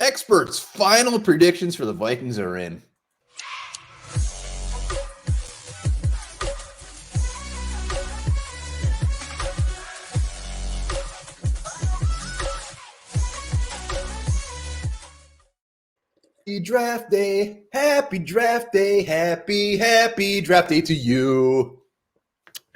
Experts' final predictions for the Vikings are in. Happy draft day, happy draft day, happy draft day to you.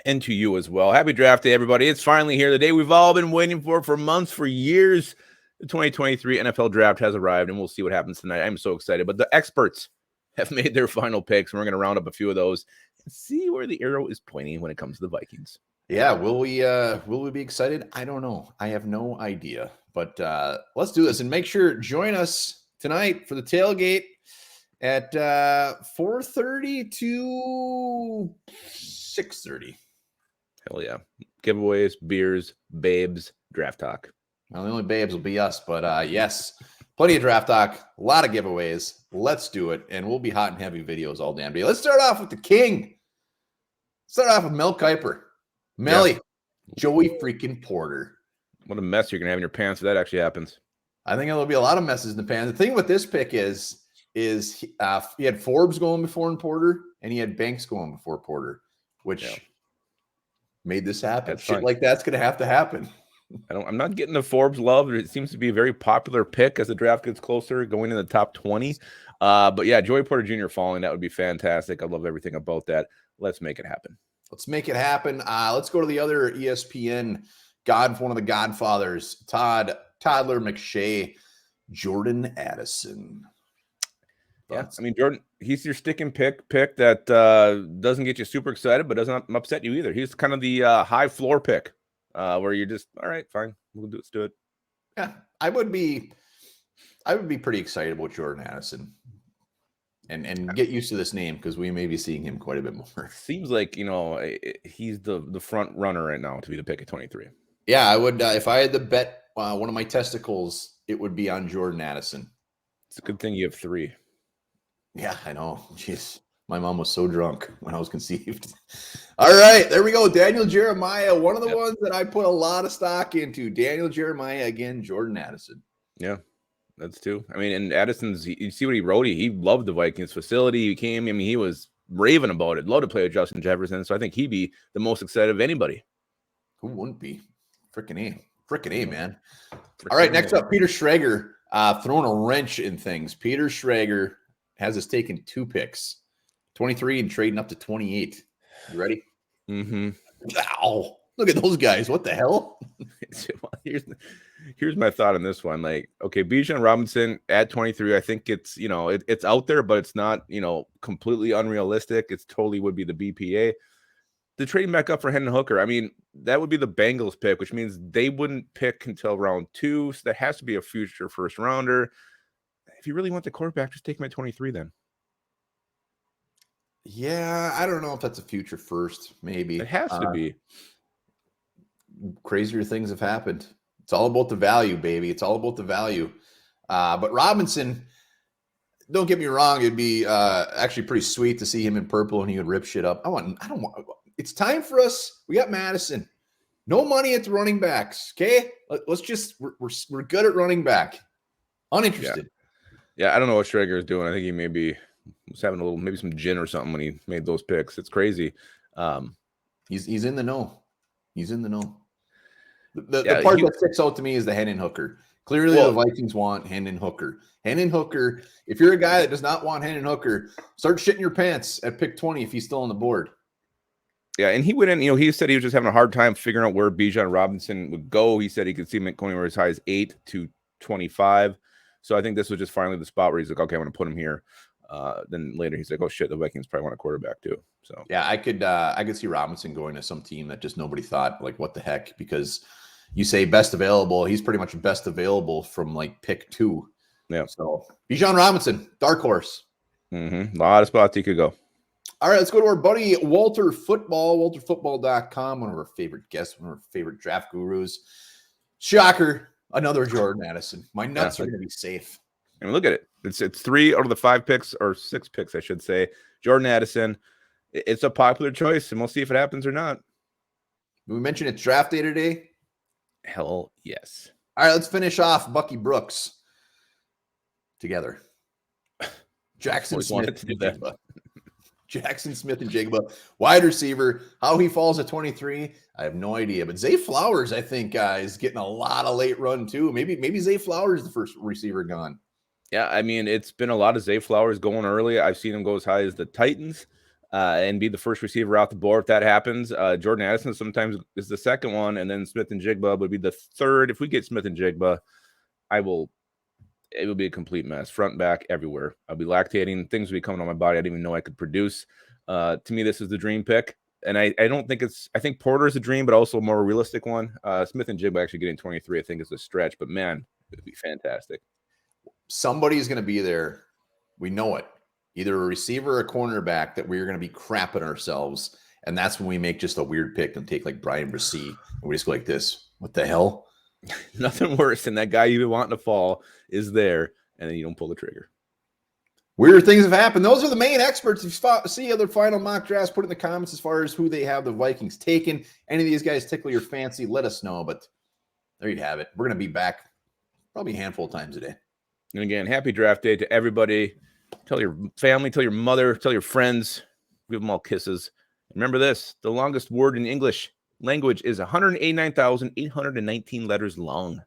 And to you as well. Happy draft day, everybody. It's finally here. The day we've all been waiting for months, for years. The 2023 NFL draft has arrived, and we'll see what happens tonight. I'm so excited. But the experts have made their final picks, and we're going to round up a few of those and see where the arrow is pointing when it comes to the Vikings. Yeah, will we be excited? I don't know. I have no idea. But let's do this and make sure join us tonight for the tailgate at 4:30 to 6:30. Hell yeah. Giveaways, beers, babes, draft talk. Well, the only babes will be us, but yes, plenty of draft talk, a lot of giveaways. Let's do it, and we'll be hot and heavy videos all damn day. Let's start off with the king. Start off with Mel Kiper. Melly, Joey freaking Porter. What a mess you're going to have in your pants if that actually happens. I think there'll be a lot of messes in the pants. The thing with this pick is he had Forbes going before in Porter, and he had Banks going before Porter, which made this happen. That's Shit fine. like that's going to have to happen. I'm not getting the Forbes love. It seems to be a very popular pick as the draft gets closer, going in the top 20. But yeah, Joey Porter Jr. falling, that would be fantastic. I love everything about that. Let's make it happen. Let's make it happen. Let's go to the other ESPN one of the godfathers, Toddler McShay, Jordan Addison. Yeah, I mean, Jordan, he's your sticking pick that doesn't get you super excited, but doesn't upset you either. He's kind of the high floor pick where you're just, all right, fine, let's do it. Yeah, I would be pretty excited about Jordan Addison. And get used to this name because we may be seeing him quite a bit more. Seems like, he's the front runner right now to be the pick at 23. Yeah, I would. If I had to bet one of my testicles, it would be on Jordan Addison. It's a good thing you have 3. Yeah, I know. Jeez, my mom was so drunk when I was conceived. All right, there we go. Daniel Jeremiah, one of the ones that I put a lot of stock into. Daniel Jeremiah again, Jordan Addison. Yeah. That's 2. I mean, and Addison's, you see what he wrote? He loved the Vikings facility. He came, I mean, he was raving about it. Love to play with Justin Jefferson. So I think he'd be the most excited of anybody. Who wouldn't be? Freaking A, man. All right, next up, Peter Schrager throwing a wrench in things. Peter Schrager has us taking 2 picks, 23 and trading up to 28. You ready? Mm-hmm. Ow. Look at those guys. What the hell? Here's my thought on this one. Like, okay, Bijan Robinson at 23, I think it's, it's out there, but it's not, completely unrealistic. It's totally would be the BPA. The trading back up for Hendon Hooker, I mean, that would be the Bengals pick, which means they wouldn't pick until round 2. So that has to be a future first rounder. If you really want the quarterback, just take him at 23 then. Yeah, I don't know if that's a future first. Maybe it has to be. Crazier things have happened. It's all about the value, baby. It's all about the value. But Robinson, don't get me wrong, it'd be actually pretty sweet to see him in purple and he would rip shit up. It's time for us. We got Madison. No money at the running backs. Okay, let's just we're good at running back. Uninterested. Yeah, I don't know what Schrager is doing. I think he was having maybe some gin or something when he made those picks. It's crazy. He's in the know. He's in the know. The part that sticks out to me is the Hendon Hooker. Clearly, the Vikings want Hendon Hooker. Hendon Hooker, if you're a guy that does not want Hendon Hooker, start shitting your pants at pick 20 if he's still on the board. Yeah, and he went in, he said he was just having a hard time figuring out where Bijan Robinson would go. He said he could see him going as high as 8 to 25. So I think this was just finally the spot where he's like, okay, I'm going to put him here. Then later he's like, oh shit, the Vikings probably want a quarterback too. So yeah, I could see Robinson going to some team that just nobody thought, like, what the heck? Because you say best available, he's pretty much best available from like pick 2. Yeah. So Bijan Robinson, dark horse. Mm-hmm. A lot of spots he could go. All right, let's go to our buddy Walter Football, walterfootball.com, one of our favorite guests, one of our favorite draft gurus. Shocker, another Jordan Addison. My nuts are going to be safe. I mean, look at it. It's 3 out of the 5 picks, or 6 picks, I should say. Jordan Addison. It's a popular choice, and we'll see if it happens or not. We mentioned it's draft day today. Hell yes. All right, let's finish off Bucky Brooks. together. Jackson Always wanted Smith to do and that. Jigba. Jackson Smith and Jigba. Wide receiver. How he falls at 23, I have no idea. But Zay Flowers, I think, is getting a lot of late run too. Maybe Zay Flowers is the first receiver gone. Yeah, I mean, it's been a lot of Zay Flowers going early. I've seen him go as high as the Titans and be the first receiver out the board if that happens. Jordan Addison sometimes is the second one, and then Smith and Jigba would be the third. If we get Smith and Jigba, it will be a complete mess, front, back, everywhere. I'll be lactating. Things will be coming on my body I didn't even know I could produce. To me, this is the dream pick. And I don't think I think Porter is a dream, but also a more realistic one. Smith and Jigba actually getting 23, I think is a stretch, but man, it would be fantastic. Somebody's going to be there. We know it. Either a receiver or a cornerback that we're going to be crapping ourselves. And that's when we make just a weird pick and take like Brian Brissy. And we just go like this. What the hell? Nothing worse than that guy you've been wanting to fall is there, and then you don't pull the trigger. Weird things have happened. Those are the main experts. If you see other final mock drafts, put in the comments as far as who they have the Vikings taken. Any of these guys tickle your fancy, let us know. But there you have it. We're going to be back probably a handful of times a day. And again, happy draft day to everybody. Tell your family, tell your mother, tell your friends. Give them all kisses. Remember this, the longest word in English language is 189,819 letters long.